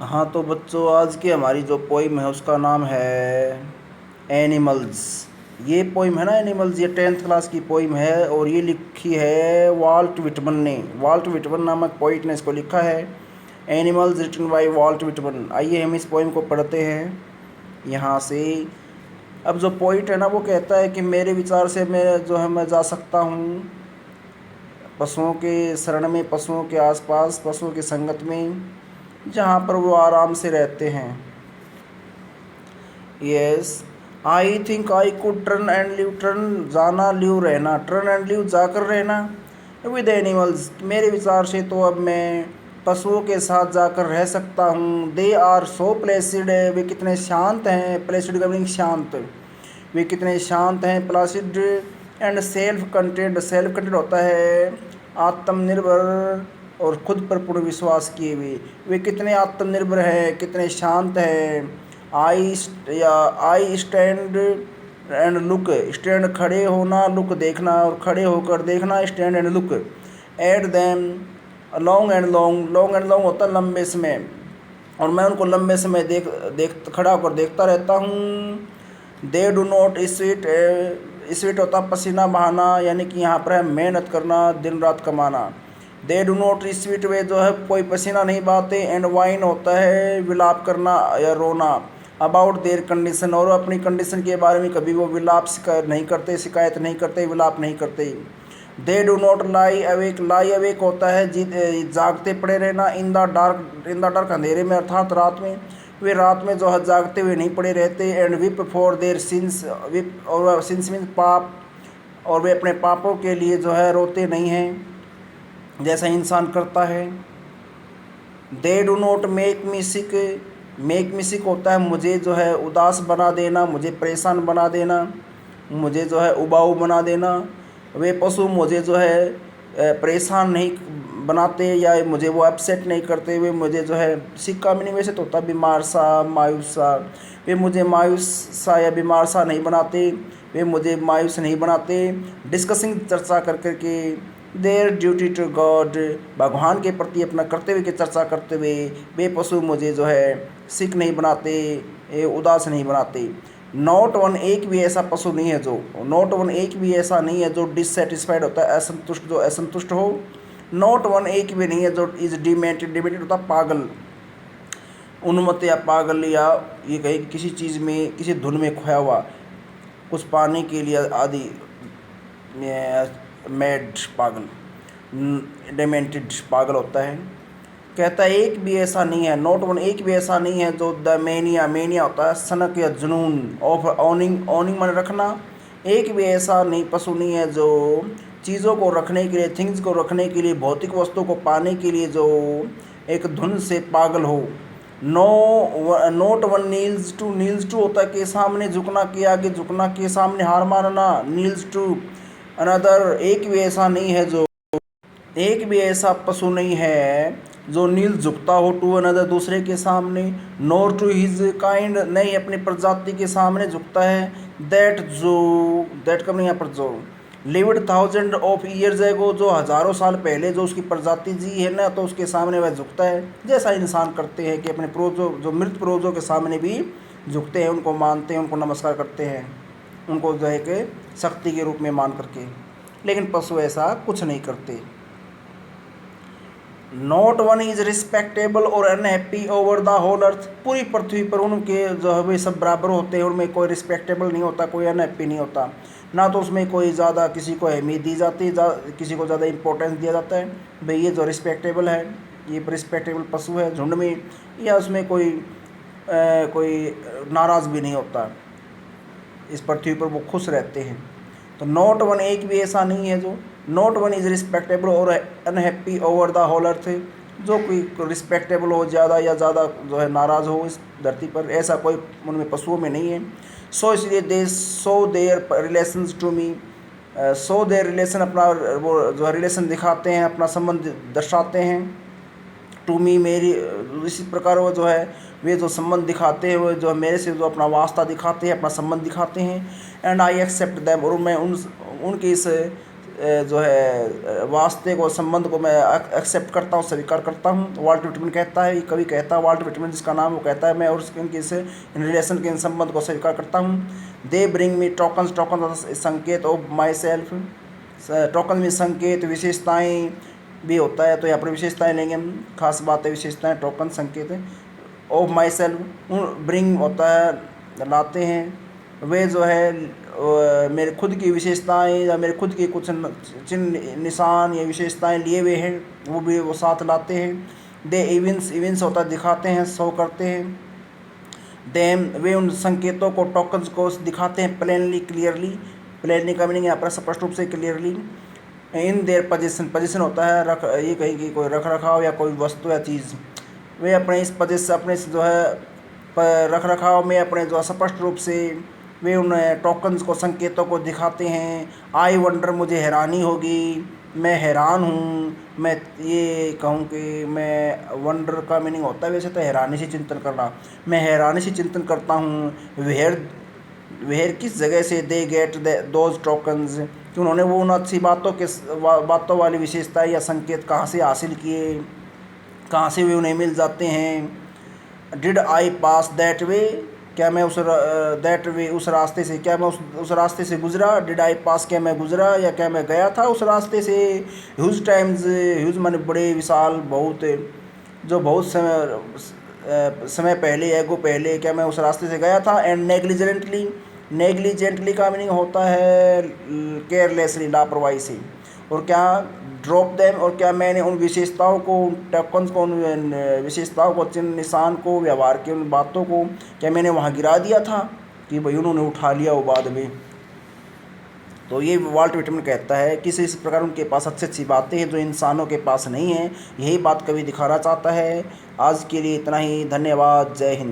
हाँ तो बच्चों, आज की हमारी जो पोइम है उसका नाम है एनिमल्स। ये पोइम है ना एनिमल्स, ये 10th क्लास की पोइम है और ये लिखी है वाल्ट विटमन ने। वाल्ट विटमन नामक पोइट ने इसको लिखा है। Animals written by Walt Whitman. आइए हम इस पोइम को पढ़ते हैं यहाँ से। अब जो पोइट है ना वो कहता है कि मेरे विचार से मैं जा सकता हूँ पशुओं के शरण में, पशुओं के आसपास, पशुओं की संगत में, जहाँ पर वो आराम से रहते हैं। Yes, I think I could turn and live. Turn जाना, लिव रहना। टर्न एंड लिव जाकर रहना। विद एनिमल्स, मेरे विचार से तो अब मैं पशुओं के साथ जाकर रह सकता हूँ। दे आर सो प्लेसिड, वे कितने शांत हैं। प्लेसिड का मीनिंग शांत। वे कितने शांत हैं। Placid and self content. Self content होता है आत्मनिर्भर और खुद पर पूर्ण विश्वास किए हुए। वे कितने आत्मनिर्भर हैं, कितने शांत हैं। I stand and look. Stand खड़े होना, लुक देखना और खड़े होकर देखना। Stand and look at them long and long. Long and long होता है लंबे समय, और मैं उनको लंबे समय देख खड़ा होकर देखता रहता हूँ। दे डू नॉट स्वीट। स्वीट होता पसीना बहाना, यानी कि यहाँ पर है मेहनत करना, दिन रात कमाना। दे डू नॉट स्वीट, वे जो है कोई पसीना नहीं बहाते। एंड वाइन होता है विलाप करना या रोना। अबाउट देयर कंडीशन, और अपनी कंडीशन के बारे में कभी वो विलाप नहीं करते, शिकायत नहीं करते, विलाप नहीं करते। दे do not lie awake. Lie awake होता है जागते पड़े रहना। इन द डार्क, अंधेरे में अर्थात रात में। वे रात में जो है जागते हुए नहीं पड़े रहते। And whip for their since. Whip और सिंस मीन पाप, और वे अपने पापों के लिए जो है रोते नहीं हैं जैसा इंसान करता है। They do not make me sick. Make me sick होता है मुझे जो है उदास बना देना, मुझे परेशान बना देना, मुझे जो है उबाऊ बना देना। वे पशु मुझे जो है परेशान नहीं बनाते या मुझे वो अपसेट नहीं करते। वे मुझे जो है सिक का मीनिंग वैसे तो होता है बीमार सा, मायूस सा। वे मुझे मायूस सा या बीमार सा नहीं बनाते, वे मुझे मायूस नहीं बनाते। डिस्कसिंग, चर्चा कर कर के। देयर ड्यूटी टू गॉड, भगवान के प्रति अपना कर्तव्य की चर्चा करते हुए वे पशु मुझे जो है सिक नहीं बनाते, उदास नहीं बनाते। नॉट वन, एक भी ऐसा पशु नहीं है जो, नॉट वन एक भी ऐसा नहीं है जो डिससेटिस्फाइड होता है, असंतुष्ट, जो असंतुष्ट हो। नॉट वन एक भी नहीं है जो इज डिमेंटेड। डिमेंटेड होता है पागल, उन्मत्त या पागल, या ये कहे किसी चीज़ में, किसी धुन में खोया हुआ, कुछ पाने के लिए आदि मैड, पागल। डिमेंटेड पागल होता है। कहता है एक भी ऐसा नहीं है, नॉट वन एक भी ऐसा नहीं है जो द मेनिया। मेनिया होता है सनक या जुनून ऑफ ऑनिंग। ऑनिंग मन रखना। एक भी ऐसा नहीं पशु नहीं है जो चीज़ों को रखने के लिए, थिंग्स को रखने के लिए, भौतिक वस्तु को पाने के लिए जो एक धुन से पागल हो। Not one kneels to. Kneels to होता है के सामने झुकना, के आगे झुकना, के सामने हार मारना। नील्स टू अनदर, एक भी ऐसा नहीं है जो, एक भी ऐसा पशु नहीं है जो नील झुकता हो टू अनदर, दूसरे के सामने। नोर टू हिज काइंड, नहीं अपनी प्रजाति के सामने झुकता है। दैट जो, दैट का नहीं यहाँ पर जो, lived thousand of years ago, जो हज़ारों साल पहले जो उसकी प्रजाति जी है ना, तो उसके सामने वह झुकता है। जैसा इंसान करते हैं कि अपने पूर्वजों, जो मृत पूर्वजों के सामने भी झुकते हैं, उनको मानते हैं, उनको नमस्कार करते हैं, उनको जो है कि शक्ति के रूप में मान करके। लेकिन पशु ऐसा कुछ नहीं करते। नॉट वन इज रिस्पेक्टेबल और unhappy over the whole earth. पूरी पृथ्वी पर उनके जो है वे सब बराबर होते हैं, उनमें कोई रिस्पेक्टेबल नहीं होता, कोई अनहैप्पी नहीं होता। ना तो उसमें कोई ज़्यादा किसी को अहमियत दी जाती है, किसी को ज़्यादा इंपॉर्टेंस दिया जाता है। भाई ये जो रिस्पेक्टेबल है, ये रिस्पेक्टेबल पशु है झुंड में, या उसमें कोई नाराज़ भी नहीं होता। इस पृथ्वी पर वो खुश रहते हैं। तो नॉट वन एक भी ऐसा नहीं है जो, नॉट वन इज़ रिस्पेक्टेबल और unhappy over the whole earth, जो कोई रिस्पेक्टेबल हो ज़्यादा या ज़्यादा जो है नाराज़ हो इस धरती पर, ऐसा कोई उनमें पशुओं में नहीं है। सो इसलिए they show their relations to me. Show their relation, अपना वो जो है रिलेशन दिखाते हैं, अपना संबंध दर्शाते हैं। टू मी, मेरी, इसी प्रकार वो जो है वे जो संबंध दिखाते हैं, वो जो मेरे से जो अपना वास्ता दिखाते हैं, अपना संबंध दिखाते हैं। एंड आई एक्सेप्ट दैम, और मैं उनकी इस जो है वास्ते को, संबंध को मैं एक्सेप्ट करता हूँ, स्वीकार करता हूँ। वाल्ट व्हिटमैन कहता है, कवि कहता है, वाल्ट व्हिटमैन जिसका नाम, वो कहता है मैं और इनके इस इन रिलेशन के इन संबंध को स्वीकार करता हूँ। They bring me tokens, token संकेत ऑफ माई सेल्फ, टोकन में संकेत विशेषताएँ भी होता है, तो यहाँ पर विशेषताएँ लेंगे हम, खास बात है विशेषताएँ, टोकन संकेत ऑफ माई सेल्फ। ब्रिंग होता है लाते हैं, वे जो है मेरे खुद की विशेषताएं या मेरे खुद की कुछ चिन्ह, निशान या विशेषताएं लिए हुए हैं, वो भी वो साथ लाते हैं। दे इवेंट्स, इवेंट्स होता है दिखाते हैं, शो करते हैं। देम, वे उन संकेतों को, टोकन्स को दिखाते हैं प्लेनली, क्लियरली। प्लेनली का मीनिंग यहाँ पर स्पष्ट रूप से, clearly. In their position, position होता है रख, ये कहीं की कोई रख रखाव या कोई वस्तु या चीज़, वे अपने इस पोजीशन, अपने जो है रख रखाव में अपने जो स्पष्ट रूप से वे उन टोकन्स को, संकेतों को दिखाते हैं। आई वंडर, मुझे हैरानी होगी, मैं हैरान हूँ, मैं ये कहूँ कि मैं, वंडर का मीनिंग होता है वैसे तो हैरानी से चिंतन करना, मैं हैरानी से चिंतन करता हूँ। वेयर, वेयर किस जगह से, दे गेट दोज टोकन्स, कि उन्होंने वो उन अच्छी बातों के, बातों वाली विशेषता या संकेत कहाँ से हासिल किए, कहाँ से वे उन्हें मिल जाते हैं। Did I pass that way, क्या मैं उस दैट वे, उस रास्ते से, क्या मैं उस रास्ते से गुजरा। डिड आई पास, क्या मैं गुजरा या क्या मैं गया था उस रास्ते से। ह्यूज टाइम्स, ह्यूज माने बड़े, विशाल बहुत, जो बहुत समय पहले, एगो पहले, क्या मैं उस रास्ते से गया था। एंड नेग्लिजेंटली, नेग्लिजेंटली का मीनिंग होता है केयरलेसली, लापरवाही से। और क्या ड्रॉप देम, और क्या मैंने उन विशेषताओं को, उन टोकन्स को, उन विशेषताओं को, चिन्ह निशान को, व्यवहार की उन बातों को, क्या मैंने वहाँ गिरा दिया था कि भाई उन्होंने उठा लिया वो बाद में। तो ये वाल्ट व्हिटमैन कहता है कि इस प्रकार उनके पास अच्छी अच्छी बातें हैं जो इंसानों के पास नहीं हैं। यही बात कवि दिखाना चाहता है। आज के लिए इतना ही, धन्यवाद, जय हिंद।